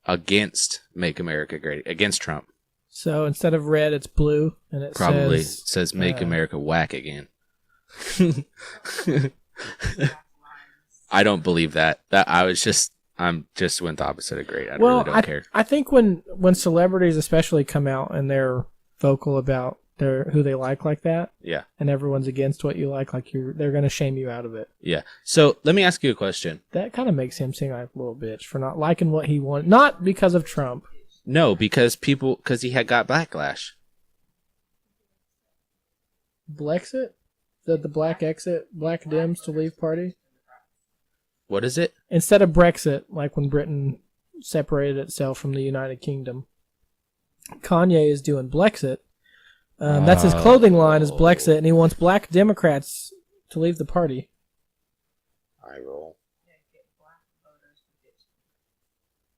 against Make America Great, against Trump. So instead of red, it's blue, and it probably says Make America Whack Again. I don't believe that. I'm just went the opposite of great. I really don't care. I think when celebrities especially come out and they're vocal about who they like that, yeah, and everyone's against what you like they're going to shame you out of it. Yeah. So let me ask you a question. That kind of makes him seem like a little bitch for not liking what he wanted, not because of Trump. No, because he had got backlash. Blexit? The black exit, black Dems to leave party? What is it? Instead of Brexit, like when Britain separated itself from the United Kingdom, Kanye is doing Blexit. That's his clothing line is Blexit, and he wants black Democrats to leave the party. I roll.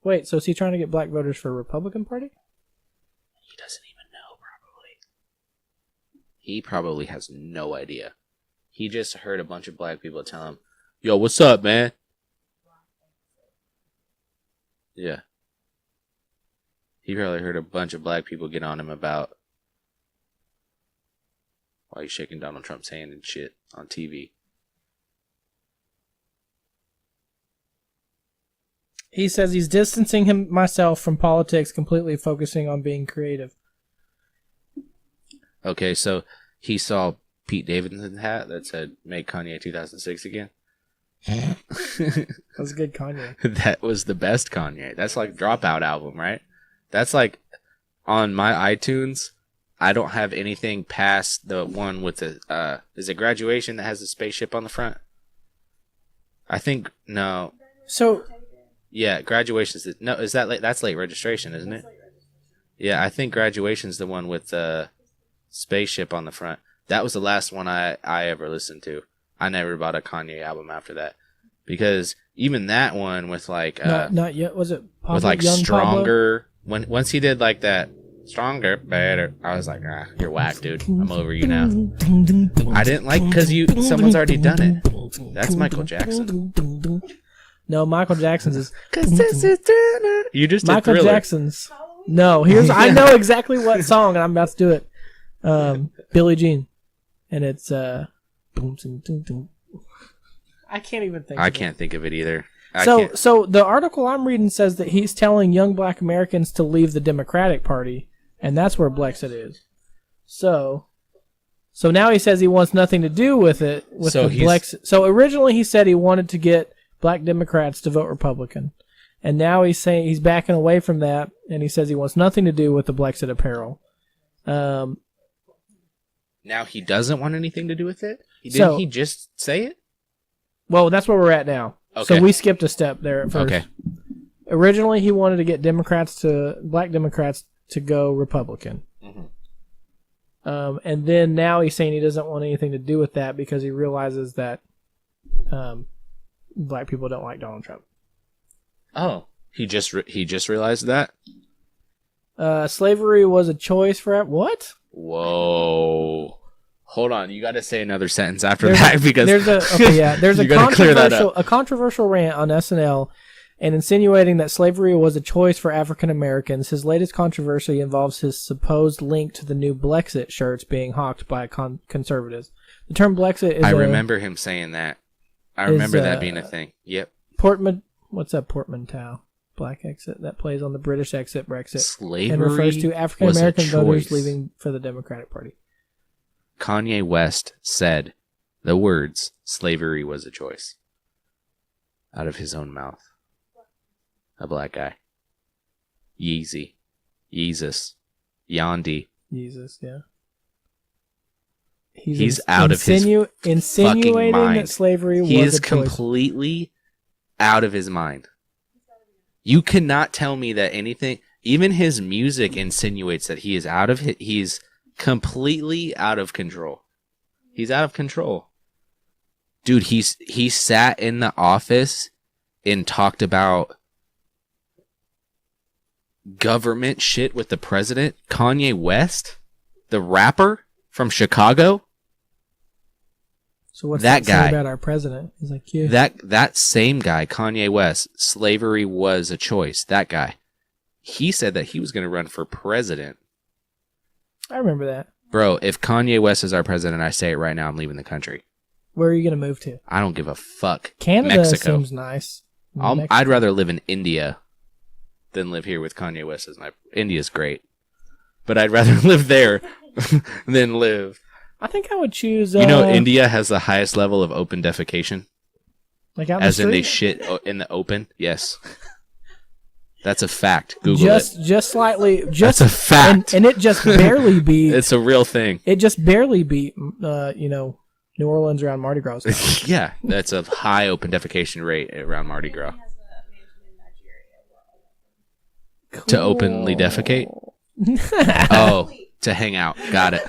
Wait, so is he trying to get black voters for a Republican Party? He doesn't even know, probably. He probably has no idea. He just heard a bunch of black people tell him, yo, what's up, man? Yeah. He probably heard a bunch of black people get on him about why he's shaking Donald Trump's hand and shit on TV. He says he's distancing himself from politics, completely focusing on being creative. Okay, so he saw Pete Davidson's hat that said, Make Kanye 2006 again. That was a good Kanye. That was the best Kanye. That's like Dropout album, right? That's like on my iTunes. I don't have anything past the one with the is it Graduation that has the spaceship on the front? I think no. So yeah, Graduation's is that that's Late Registration, isn't it? Yeah, I think Graduation's the one with the spaceship on the front. That was the last one I ever listened to. I never bought a Kanye album after that. Because even that one with like not yet, was it Pablo, with like Young Stronger Pablo? Once he did like that Stronger, Better, I was like, you're whack, dude. I'm over you now. I didn't like because someone's already done it. That's Michael Jackson. No, Michael Jackson's is you just did Michael Thriller. Jackson's. No, I know exactly what song, and I'm about to do it. Billie Jean, and it's boom, boom, boom, boom. I can't even think. I can't think of it either. So the article I'm reading says that he's telling young black Americans to leave the Democratic Party, and that's where Blexit is. So now he says he wants nothing to do with it with the Blexit. So originally he said he wanted to get black Democrats to vote Republican, and now he's saying he's backing away from that, and he says he wants nothing to do with the Blexit apparel. Now he doesn't want anything to do with it? Didn't he just say it? Well, that's where we're at now. Okay. So we skipped a step there at first. Okay. Originally, he wanted to get black Democrats to go Republican. Mm-hmm. And then now he's saying he doesn't want anything to do with that because he realizes that black people don't like Donald Trump. Oh, he just realized that? Slavery was a choice for what? Whoa. Hold on, you got to say another sentence after that because there's a controversial rant on SNL and insinuating that slavery was a choice for African Americans. His latest controversy involves his supposed link to the new Blexit shirts being hawked by conservatives. The term Blexit is I remember him saying that. I remember that being a thing. Yep. What's that portmanteau? Black exit that plays on the British exit Brexit. Slavery and refers to African American voters leaving for the Democratic Party. Kanye West said the words "slavery was a choice" out of his own mouth. A black guy. Yeezy. Yeezus. Yandi. Jesus, yeah. He's out of his insinuating mind. that slavery he was is a choice. completely out of his mind. You cannot tell me that anything, even his music insinuates that he is he's completely out of control. He's out of control. Dude, he sat in the office and talked about government shit with the president. Kanye West, the rapper from Chicago. So what's that guy about our president? He's like, yeah. That same guy, Kanye West, slavery was a choice. That guy, he said that he was going to run for president. I remember that. Bro, if Kanye West is our president, I say it right now, I'm leaving the country. Where are you going to move to? I don't give a fuck. Canada Mexico. seems nice. I'd rather live in India than live here with Kanye West as my... India's great. But I'd rather live there than live... I think I would choose... You know, India has the highest level of open defecation? Like out as the in street? they shit in the open? Yes. That's a fact. Google it. Just slightly... That's a fact. And it just barely beat... It's a real thing. It just barely beat, New Orleans around Mardi Gras. Yeah, that's a high open defecation rate around Mardi Gras. Cool. To openly defecate? Oh, to hang out. Got it.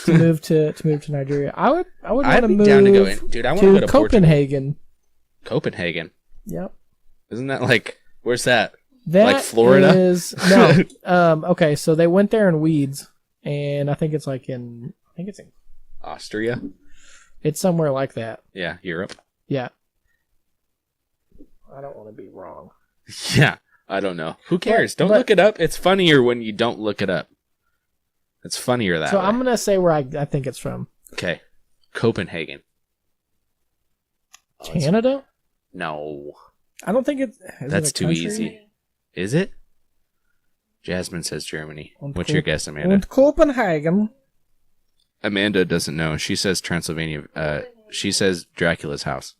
to move to Nigeria. I would want to move down to go in. Dude, I want to go to Copenhagen. Portugal. Copenhagen. Yep. Isn't that like where's that? That like Florida? No. Okay, so they went there in weeds, and I think it's in Austria. It's somewhere like that. Yeah, Europe. Yeah. I don't want to be wrong. Yeah, I don't know. Who cares? Don't look it up. It's funnier when you don't look it up. It's funnier that way. So I'm gonna say where I think it's from. Okay, Copenhagen. Canada? No. I don't think That's too easy. Is it? Jasmine says Germany. What's your guess, Amanda? And Copenhagen. Amanda doesn't know. She says Transylvania. She says Dracula's house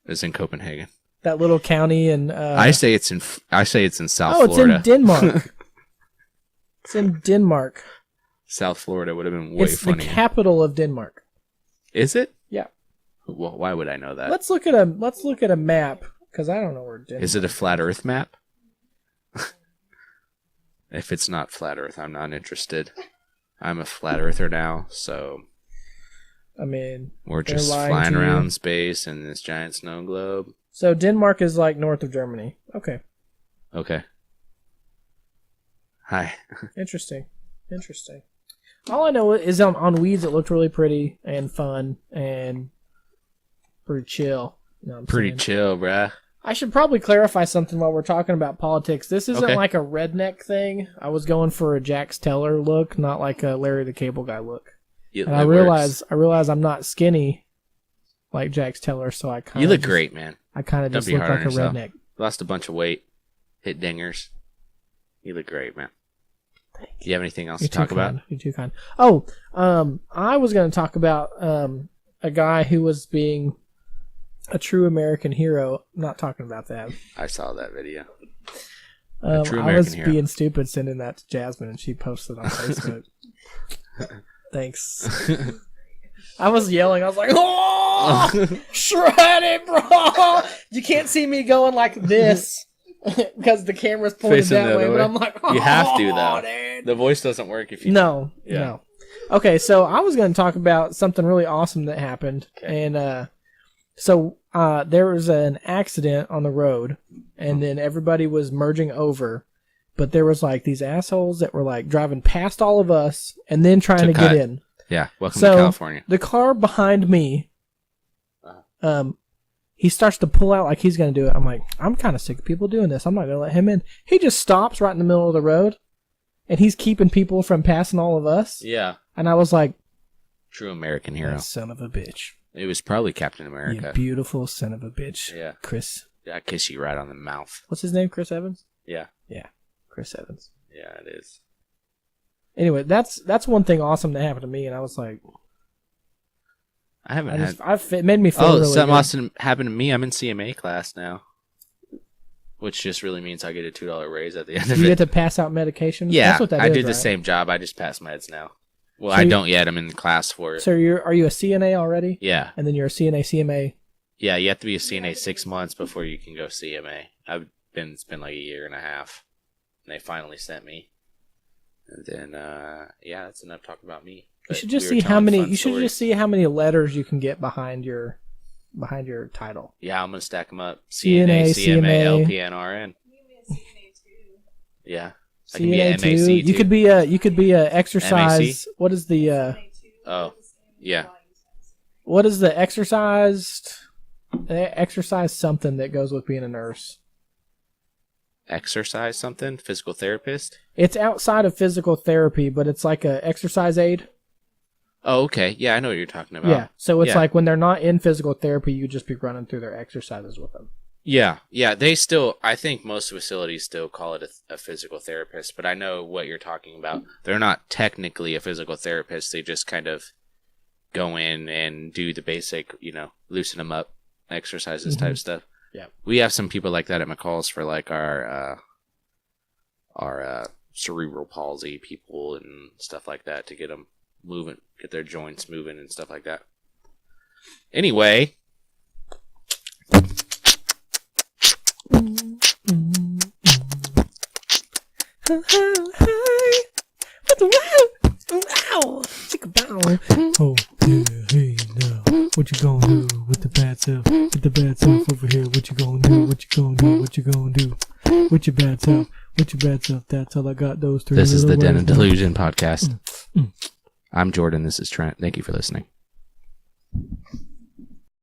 is in Copenhagen. That little county in. I say it's in South Florida. Florida. It's in Denmark. It's in Denmark. South Florida would have been way funnier. It's the capital of Denmark. Is it? Yeah. Well, why would I know that? Let's look at a map because I don't know where Denmark is. It a flat Earth map? If it's not flat Earth, I'm not interested. I'm a flat earther now, so. I mean, we're just flying around space in this giant snow globe. So Denmark is like north of Germany. Okay. Hi. Interesting. All I know is on weeds it looked really pretty and fun and pretty chill. You know what I'm pretty saying? Chill, bruh. I should probably clarify something while we're talking about politics. This isn't like a redneck thing. I was going for a Jax Teller look, not like a Larry the Cable Guy look. And I realize I'm not skinny like Jax Teller, so I kind of... You look great, man. I kind of just look like a redneck. Lost a bunch of weight. Hit dingers. You look great, man. Do you have anything else to talk about? You're too kind. Oh, I was going to talk about a guy who was being a true American hero. I'm not talking about that. I saw that video. I was being stupid sending that to Jasmine, and she posted on Facebook. Thanks. I was yelling. I was like, "Oh, shred it, bro!" You can't see me going like this because the camera's pointed that way. But I'm like, "Oh, you have to though. Dude. The voice doesn't work if you." No. Okay, so I was going to talk about something really awesome that happened, and so there was an accident on the road, and then everybody was merging over, but there was like these assholes that were like driving past all of us and then trying to get in. Yeah, welcome to California. The car behind me, he starts to pull out like he's going to do it. I'm like, I'm kind of sick of people doing this. I'm not going to let him in. He just stops right in the middle of the road, and he's keeping people from passing all of us. Yeah. And I was like, true American hero. Son of a bitch. It was probably Captain You America. beautiful son of a bitch. Yeah. Chris. Yeah, I kiss you right on the mouth. What's his name? Chris Evans? Yeah. Yeah. Chris Evans. Yeah, it is. Anyway, that's one thing awesome that happened to me, and I was like, I haven't had. It made me feel Oh, really something good. awesome happened to me. I'm in CMA class now, which just really means I get a $2 raise at the end of You it. get to pass out medication? Yeah, That's what that I is, did the right? same job. I just passed meds now. Well, So I don't yet. I'm in the class for it. So are you a CNA already? Yeah. And then you're a CNA, CMA? Yeah, you have to be a CNA 6 months before you can go CMA. It's been like a year and a half. And they finally sent me. And then, yeah, that's enough talk about me. You should just see how many. You should just see how many letters you can get behind your title. Yeah, I'm gonna stack them up. CNA, CMA, LPN, RN. Yeah, I can be an CNA MAC too. You could be a exercise. MAC? What is the Oh, yeah. what is the exercise something that goes with being a nurse? Exercise something? Physical therapist? It's outside of physical therapy, but it's like a exercise aid. Oh, okay. Yeah, I know what you're talking about. Yeah. So it's Yeah. like when they're not in physical therapy, you just be running through their exercises with them. Yeah, they still, I think most facilities still call it a physical therapist, but I know what you're talking about. They're not technically a physical therapist. They just kind of go in and do the basic, loosen them up exercises type stuff. Yeah. We have some people like that at McCall's for like our cerebral palsy people and stuff like that to get them moving, get their joints moving and stuff like that. Anyway. Oh, yeah, hey, now, what you gonna do with the bad self? With the bad self over here, what you gonna do? What you gonna do? What you gonna do? With your bad self? With your bad self? That's all I got, those three. This is the little Den words. of Delusion podcast. I'm Jordan. This is Trent. Thank you for listening.